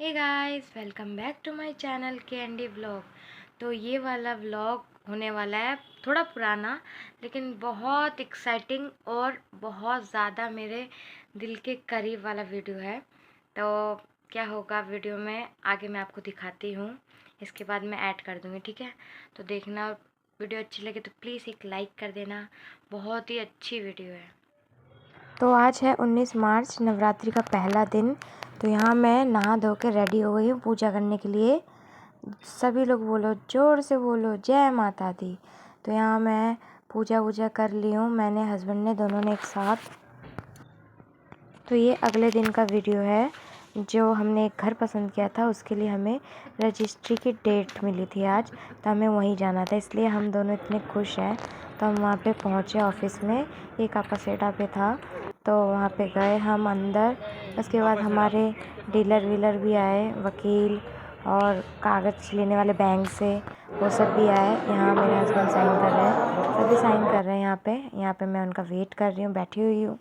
Hey guys, welcome back to my channel K Andy vlog. तो ये वाला vlog होने वाला है थोड़ा पुराना, लेकिन बहुत एक्साइटिंग और बहुत ज़्यादा मेरे दिल के करीब वाला वीडियो है। तो क्या होगा वीडियो में आगे मैं आपको दिखाती हूँ, इसके बाद मैं ऐड कर दूँगी, ठीक है। तो देखना, वीडियो अच्छी लगे तो प्लीज़ एक लाइक कर देना, बहुत ही अच्छी वीडियो है। तो आज है 19 मार्च, नवरात्रि का पहला दिन। तो यहाँ मैं नहा धो के रेडी हो गई हूँ पूजा करने के लिए। सभी लोग बोलो, जोर से बोलो, जय माता दी। तो यहाँ मैं पूजा वूजा कर ली हूँ, मैंने हस्बैंड ने, दोनों ने एक साथ। तो ये अगले दिन का वीडियो है। जो हमने एक घर पसंद किया था, उसके लिए हमें रजिस्ट्री की डेट मिली थी आज, तो हमें वहीं जाना था, इसलिए हम दोनों इतने खुश हैं। तो हम वहाँ पे पहुँचे ऑफिस में, एक आपसेटा पे था, तो वहाँ पे गए हम अंदर। उसके बाद हमारे डीलर वीलर भी आए, वकील और कागज़ लेने वाले बैंक से, वो सब भी आए। यहाँ मेरे हस्बैंड साइन कर रहे हैं, सभी साइन कर रहे हैं यहाँ पे मैं उनका वेट कर रही हूँ, बैठी हुई हूँ।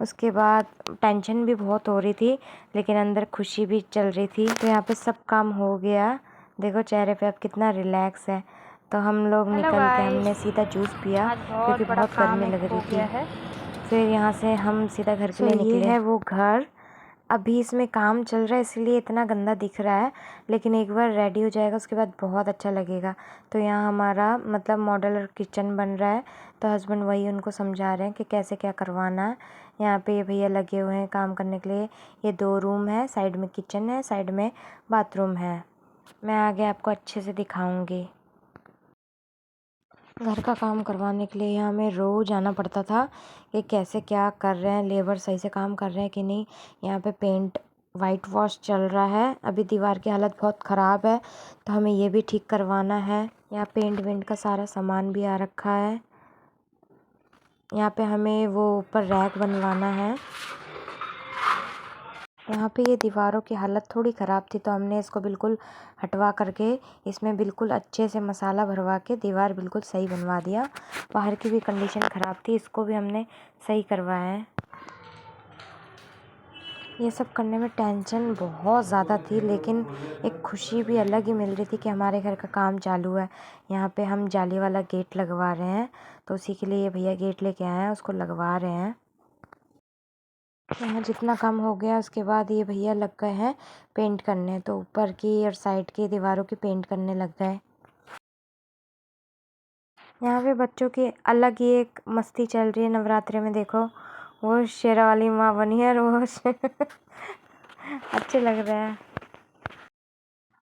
उसके बाद टेंशन भी बहुत हो रही थी, लेकिन अंदर खुशी भी चल रही थी। तो यहाँ पे सब काम हो गया, देखो चेहरे पे अब कितना रिलैक्स है। तो हम लोग निकल के हमने सीधा जूस पिया, क्योंकि बहुत गर्मी लग रही थी। फिर यहाँ से हम सीधा घर के लिए निकले। ये है वो घर, अभी इसमें काम चल रहा है इसलिए इतना गंदा दिख रहा है, लेकिन एक बार रेडी हो जाएगा उसके बाद बहुत अच्छा लगेगा। तो यहाँ हमारा मतलब मॉडलर किचन बन रहा है, तो हस्बैंड वही उनको समझा रहे हैं कि कैसे क्या करवाना है। यहाँ पे ये भैया लगे हुए हैं काम करने के लिए। ये 2 रूम है, साइड में किचन है, साइड में बाथरूम है। मैं आगे आपको अच्छे से दिखाऊंगी। घर का काम करवाने के लिए यहाँ हमें रोज़ आना पड़ता था कि कैसे क्या कर रहे हैं, लेबर सही से काम कर रहे हैं कि नहीं। यहाँ पे पेंट वाइट वॉश चल रहा है, अभी दीवार की हालत बहुत ख़राब है, तो हमें ये भी ठीक करवाना है। यहाँ पेंट वेंट का सारा सामान भी आ रखा है। यहाँ पे हमें वो ऊपर रैक बनवाना है। यहाँ पे ये दीवारों की हालत थोड़ी ख़राब थी, तो हमने इसको बिल्कुल हटवा करके इसमें बिल्कुल अच्छे से मसाला भरवा के दीवार बिल्कुल सही बनवा दिया। बाहर की भी कंडीशन ख़राब थी, इसको भी हमने सही करवाया है। ये सब करने में टेंशन बहुत ज़्यादा थी, लेकिन एक खुशी भी अलग ही मिल रही थी कि हमारे घर का काम चालू है। यहाँ पे हम जाली वाला गेट लगवा रहे हैं, तो उसी के लिए ये भैया गेट लेके आए हैं, उसको लगवा रहे हैं। यहाँ जितना काम हो गया उसके बाद ये भैया लग गए हैं पेंट करने, तो ऊपर की और साइड की दीवारों की पेंट करने लग गए। यहाँ पे बच्चों की अलग ही एक मस्ती चल रही है नवरात्रि में। देखो, वो शेरा वाली माँ बनी है और वो अच्छे लग रहे हैं।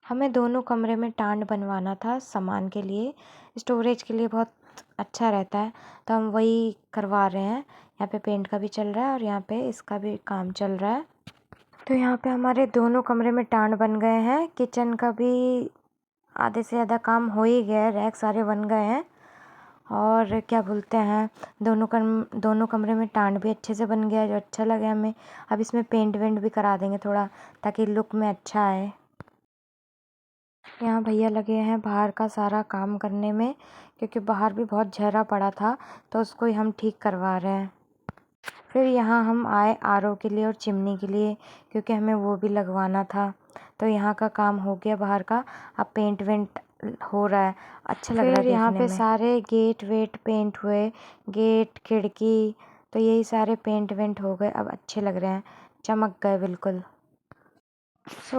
हमें दोनों कमरे में टांड बनवाना था, सामान के लिए, स्टोरेज के लिए बहुत अच्छा रहता है, तो हम वही करवा रहे हैं। यहाँ पे पेंट का भी चल रहा है और यहाँ पे इसका भी काम चल रहा है। तो यहाँ पे हमारे दोनों कमरे में टांड बन गए हैं, किचन का भी आधे से ज़्यादा काम हो ही गया है, रैक सारे बन गए हैं। और क्या बोलते हैं, दोनों कमरे में टांड भी अच्छे से बन गया है, जो अच्छा लगे हमें। अब इसमें पेंट वेंट भी करा देंगे थोड़ा, ताकि लुक में अच्छा आए। यहाँ भैया लगे हैं बाहर का सारा काम करने में, क्योंकि बाहर भी बहुत झरा पड़ा था, तो उसको ही हम ठीक करवा रहे हैं। फिर यहाँ हम आए आरओ के लिए और चिमनी के लिए, क्योंकि हमें वो भी लगवाना था। तो यहाँ का काम हो गया बाहर का, अब पेंट वेंट हो रहा है, अच्छा लग रहा है देखने में। यहाँ पे सारे गेट वेट पेंट हुए, गेट खिड़की, तो यही सारे पेंट वेंट हो गए, अब अच्छे लग रहे हैं, चमक गए बिल्कुल।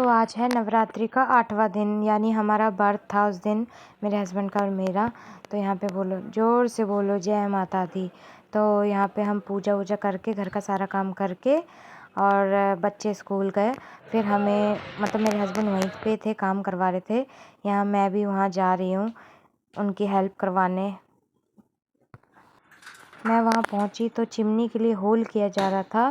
आज है नवरात्रि का 8वां दिन, यानी हमारा बर्थ था उस दिन, मेरे हस्बैंड का और मेरा। तो यहाँ पे बोलो, ज़ोर से बोलो, जय माता दी। तो यहाँ पे हम पूजा वूजा करके, घर का सारा काम करके, और बच्चे स्कूल गए। फिर हमें मतलब मेरे हस्बैंड वहीं पे थे, काम करवा रहे थे। यहाँ मैं भी वहाँ जा रही हूँ उनकी हेल्प करवाने। मैं वहाँ पहुँची तो चिमनी के लिए होल किया जा रहा था,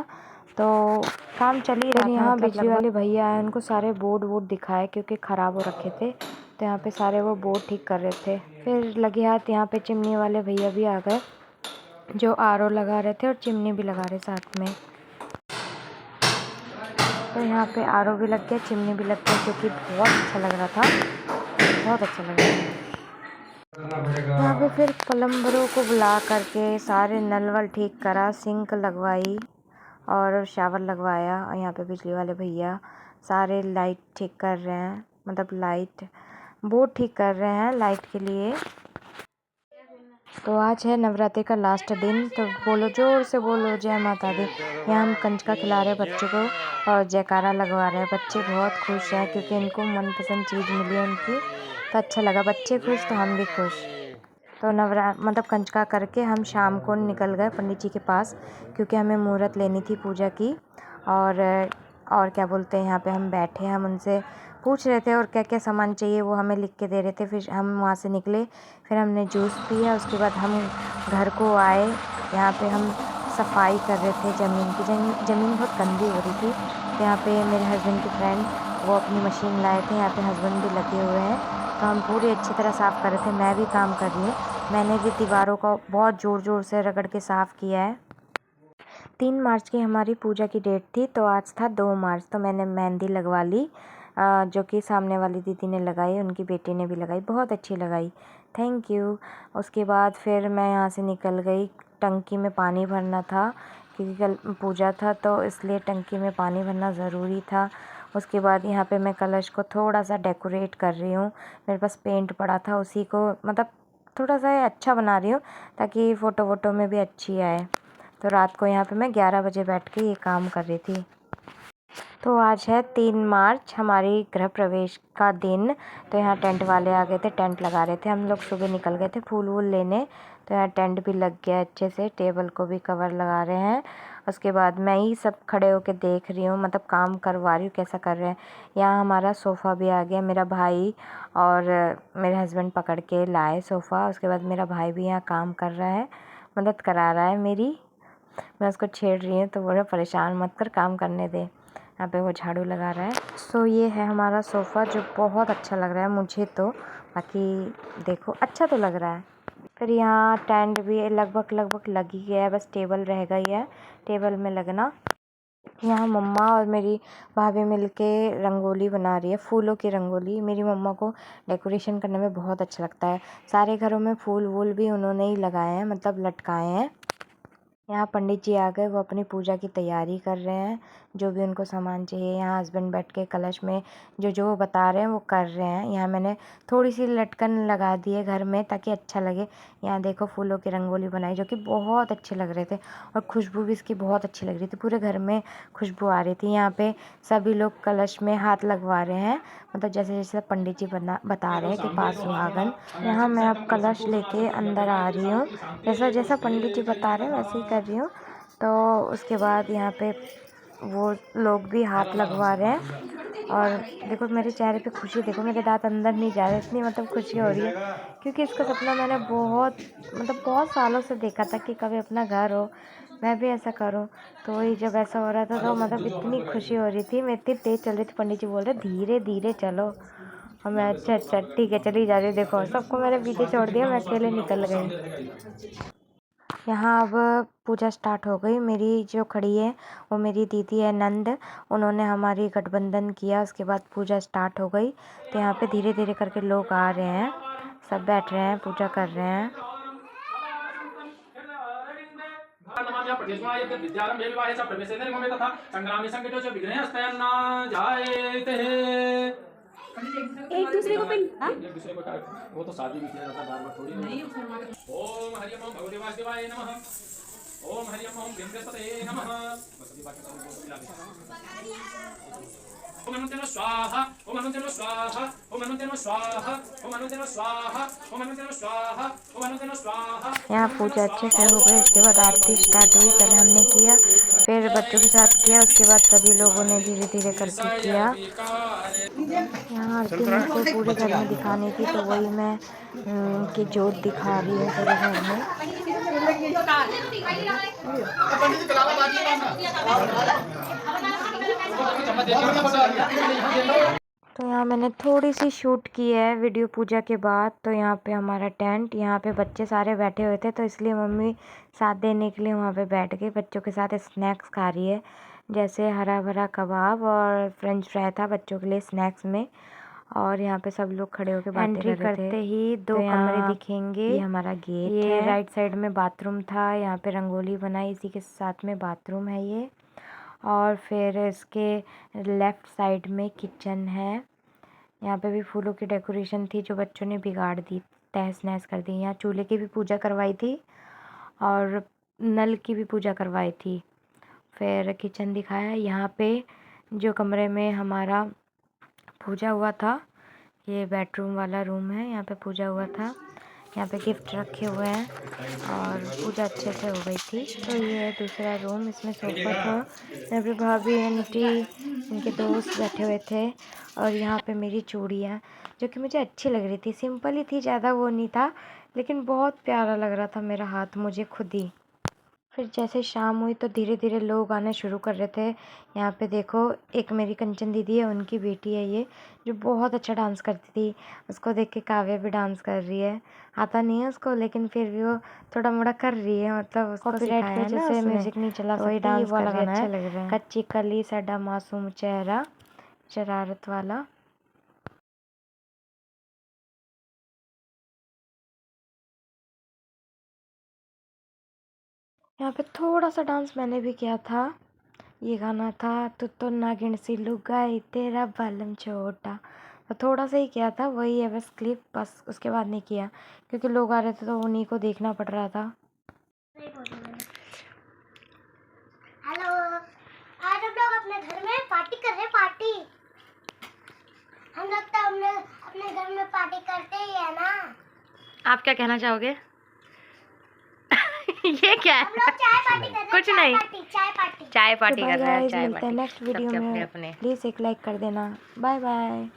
तो काम चल ही रहा था। यहाँ बिजली वाले भैया आए, उनको सारे बोर्ड वोर्ड दिखाए, क्योंकि ख़राब हो रखे थे, तो यहाँ पे सारे वो बोर्ड ठीक कर रहे थे। फिर लगे हाथ यहाँ पे चिमनी वाले भैया भी आ गए, जो आरओ लगा रहे थे और चिमनी भी लगा रहे साथ में। तो यहाँ पे आरओ भी लग गया, चिमनी भी लग गया, क्योंकि बहुत अच्छा लग रहा था, बहुत अच्छा लग रहा था। यहाँ पे फिर प्लम्बरों को बुला करके सारे नल वल ठीक करा, सिंक लगवाई और शावर लगवाया, और यहाँ पे बिजली वाले भैया सारे लाइट ठीक कर रहे हैं, मतलब लाइट बोर्ड ठीक कर रहे हैं लाइट के लिए। तो आज है नवरात्रि का लास्ट दिन, तो बोलो जोर से बोलो जय माता दी। यहाँ हम कंजका खिला रहे हैं बच्चों को और जयकारा लगवा रहे हैं। बच्चे बहुत खुश हैं क्योंकि इनको मनपसंद चीज़ मिली है उनकी, तो अच्छा लगा। बच्चे खुश तो हम भी खुश। तो मतलब कंजका करके हम शाम को निकल गए पंडित जी के पास, क्योंकि हमें मुहूर्त लेनी थी पूजा की। और क्या बोलते हैं, यहाँ पे हम बैठे, हम उनसे पूछ रहे थे और क्या क्या सामान चाहिए वो हमें लिख के दे रहे थे। फिर हम वहाँ से निकले, फिर हमने जूस पिया। उसके बाद हम घर को आए। यहाँ पे हम सफाई कर रहे थे ज़मीन की। ज़मीन बहुत गंदी हो रही थी, तो यहाँ पे मेरे हस्बैंड के फ्रेंड वो अपनी मशीन लाए थे। यहाँ पे हस्बैंड भी लगे हुए हैं, तो हम पूरी अच्छी तरह साफ़ कर रहे थे। मैं भी काम कर रही हूँ, मैंने भी दीवारों को बहुत ज़ोर ज़ोर से रगड़ के साफ़ किया है। 3 मार्च की हमारी पूजा की डेट थी, तो आज था 2 मार्च, तो मैंने मेहंदी लगवा ली, जो कि सामने वाली दीदी ने लगाई, उनकी बेटी ने भी लगाई, बहुत अच्छी लगाई, थैंक यू। उसके बाद फिर मैं यहाँ से निकल गई। टंकी में पानी भरना था क्योंकि कल पूजा था, तो इसलिए टंकी में पानी भरना ज़रूरी था। उसके बाद यहाँ पे मैं कलश को थोड़ा सा डेकोरेट कर रही हूँ। मेरे पास पेंट पड़ा था, उसी को मतलब थोड़ा सा अच्छा बना रही हूँ ताकि फ़ोटो वोटो में भी अच्छी आए। तो रात को यहाँ पे मैं 11 बजे बैठ के ये काम कर रही थी। तो आज है 3 मार्च, हमारी गृह प्रवेश का दिन। तो यहाँ टेंट वाले आ गए थे, टेंट लगा रहे थे। हम लोग सुबह निकल गए थे फूल वूल लेने, तो यहाँ टेंट भी लग गया अच्छे से। टेबल को भी कवर लगा रहे हैं। उसके बाद मैं ही सब खड़े होके देख रही हूँ, मतलब काम करवा रही हूँ कैसा कर रहे हैं। यहाँ हमारा सोफ़ा भी आ गया, मेरा भाई और मेरे हस्बैंड पकड़ के लाए सोफ़ा। उसके बाद मेरा भाई भी यहाँ काम कर रहा है, मदद करा रहा है मेरी। मैं उसको छेड़ रही हूँ तो बोल रहा परेशान मत कर, काम करने दे। यहाँ पे वो झाड़ू लगा रहा है। सो ये है हमारा सोफ़ा जो बहुत अच्छा लग रहा है मुझे तो, बाकी देखो अच्छा तो लग रहा है। फिर यहाँ टेंट भी लगभग लग ही गया है, बस टेबल रह गई है, टेबल में लगना। यहाँ मम्मा और मेरी भाभी मिलके रंगोली बना रही है, फूलों की रंगोली। मेरी मम्मा को डेकोरेशन करने में बहुत अच्छा लगता है। सारे घरों में फूल वूल भी उन्होंने ही लगाए हैं, मतलब लटकाए हैं। यहाँ पंडित जी आ गए, वो अपनी पूजा की तैयारी कर रहे हैं, जो भी उनको सामान चाहिए। यहाँ हस्बैंड बैठ के कलश में जो जो वो बता रहे हैं वो कर रहे हैं। यहाँ मैंने थोड़ी सी लटकन लगा दी है घर में ताकि अच्छा लगे। यहाँ देखो फूलों की रंगोली बनाई, जो कि बहुत अच्छे लग रहे थे, और खुशबू भी इसकी बहुत अच्छी लग रही थी, पूरे घर में खुशबू आ रही थी। यहाँ पे सभी लोग कलश में हाथ लगवा रहे हैं, मतलब जैसे जैसे पंडित जी बता रहे हैं कि पास सुहागन। यहाँ मैं अब कलश लेके अंदर आ रही हूँ, जैसा जैसा पंडित जी बता रहे हैं वैसे ही कर रही हूँ। तो उसके बाद यहाँ पे वो लोग भी हाथ लगवा रहे हैं, और देखो मेरे चेहरे पे खुशी, देखो मेरे दांत अंदर नहीं जा रहे, इतनी मतलब खुशी हो रही है, क्योंकि इसका सपना मैंने बहुत सालों से देखा था कि कभी अपना घर हो, मैं भी ऐसा करूं। तो वही जब ऐसा हो रहा था तो मतलब इतनी खुशी हो रही थी। मैं इतनी तेज़ चल रही थी, पंडित जी बोल रहे धीरे धीरे चलो, और मैं अच्छा ठीक है चली जा रही हूँ। देखो सबको मैंने पीछे छोड़ दिया, मैं अकेले निकल गई। यहाँ अब पूजा स्टार्ट हो गई। मेरी जो खड़ी है वो मेरी दीदी है नंद, उन्होंने हमारी गठबंधन किया। उसके बाद पूजा स्टार्ट हो गई। तो यहाँ पे धीरे धीरे करके लोग आ रहे हैं, सब बैठ रहे हैं, पूजा कर रहे हैं। एक दूसरे को पिन, हाँ? एक दूसरे को वो तो शादी में किया जाता बार बार थोड़ी नहीं। ओम हरि ओम भगवते वासुदेवाय नमः। ओम हरि ओम बिंदुपतये नमः। ओम अनुदेव स्वाहा, ओम अनुदेव स्वाहा, ओम अनुदेव स्वाहा, ओम अनुदेव स्वाहा, ओम अनुदेव स्वाहा, ओम अनुदेव स्वाहा। यहाँ पूजा अच्छे से हो गई। उसके बाद आरती स्टार्ट हुई, पहले हमने किया, फिर बच्चों के साथ किया, उसके बाद सभी लोगों ने धीरे धीरे करके किया। यहाँ आरती मुझको पूरे घर में दिखानी थी, तो वही मैं की जोत दिखा रही हूँ पूरे घर में। तो यहाँ मैंने थोड़ी सी शूट की है वीडियो पूजा के बाद। तो यहाँ पे हमारा टेंट, यहाँ पे बच्चे सारे बैठे हुए थे, तो इसलिए मम्मी साथ देने के लिए वहाँ पे बैठ गई। बच्चों के साथ स्नैक्स खा रही है, जैसे हरा भरा कबाब और फ्रेंच फ्राई था बच्चों के लिए स्नैक्स में। और यहाँ पे सब लोग खड़े होकर बातें कर रहे थे। करते ही 2 कमरे दिखेंगे। ये हमारा गेट है, राइट साइड में बाथरूम था, यहाँ पे रंगोली बनाई, इसी के साथ में बाथरूम है ये। और फिर इसके लेफ़्ट साइड में किचन है। यहाँ पे भी फूलों की डेकोरेशन थी जो बच्चों ने बिगाड़ दी, तहस नहस कर दी। यहाँ चूल्हे की भी पूजा करवाई थी और नल की भी पूजा करवाई थी। फिर किचन दिखाया। यहाँ पे जो कमरे में हमारा पूजा हुआ था, ये बेडरूम वाला रूम है, यहाँ पे पूजा हुआ था। यहाँ पे गिफ्ट रखे हुए हैं और पूजा अच्छे से हो गई थी। तो ये है दूसरा रूम, इसमें सोफ़ा था। यहाँ पे भाभी आंटी इनके दोस्त बैठे हुए थे और यहाँ पे मेरी चूड़ियाँ जो कि मुझे अच्छी लग रही थी, सिंपल ही थी, ज़्यादा वो नहीं था, लेकिन बहुत प्यारा लग रहा था मेरा हाथ मुझे खुद ही। फिर जैसे शाम हुई तो धीरे धीरे लोग आने शुरू कर रहे थे। यहाँ पे देखो, एक मेरी कंचन दीदी है, उनकी बेटी है ये, जो बहुत अच्छा डांस करती थी। उसको देख के काव्या भी डांस कर रही है। आता नहीं है उसको, लेकिन फिर भी वो थोड़ा मोड़ा कर रही है, मतलब उसको सिखाया है ना, जैसे म्यूजिक नहीं चला सकती, वही डांस कर रही है, अच्छा लग रहा है। कच्ची कली साडा मासूम चेहरा, शरारत वाला। यहाँ पे थोड़ा सा डांस मैंने भी किया था। ये गाना था तू तो नागिन सी लुगाई तेरा बालम छोटा, तो थोड़ा सा ही किया था, वही है बस क्लिप, बस उसके बाद नहीं किया क्योंकि लोग आ रहे थे तो उन्हीं को देखना पड़ रहा था। हेलो, आज हम लोग अपने घर में पार्टी कर रहे हैं। पार्टी हम लोग तो अपने घर में पार्टी करते ही है ना। आप क्या कहना चाहोगे? ये क्या है? हम लोग चाय पार्टी कर रहे हैं। कुछ नहीं, चाय पार्टी कर रहे हैं। चाय मिलते हैं नेक्स्ट वीडियो में। अपने प्लीज़ एक लाइक कर देना। Bye bye.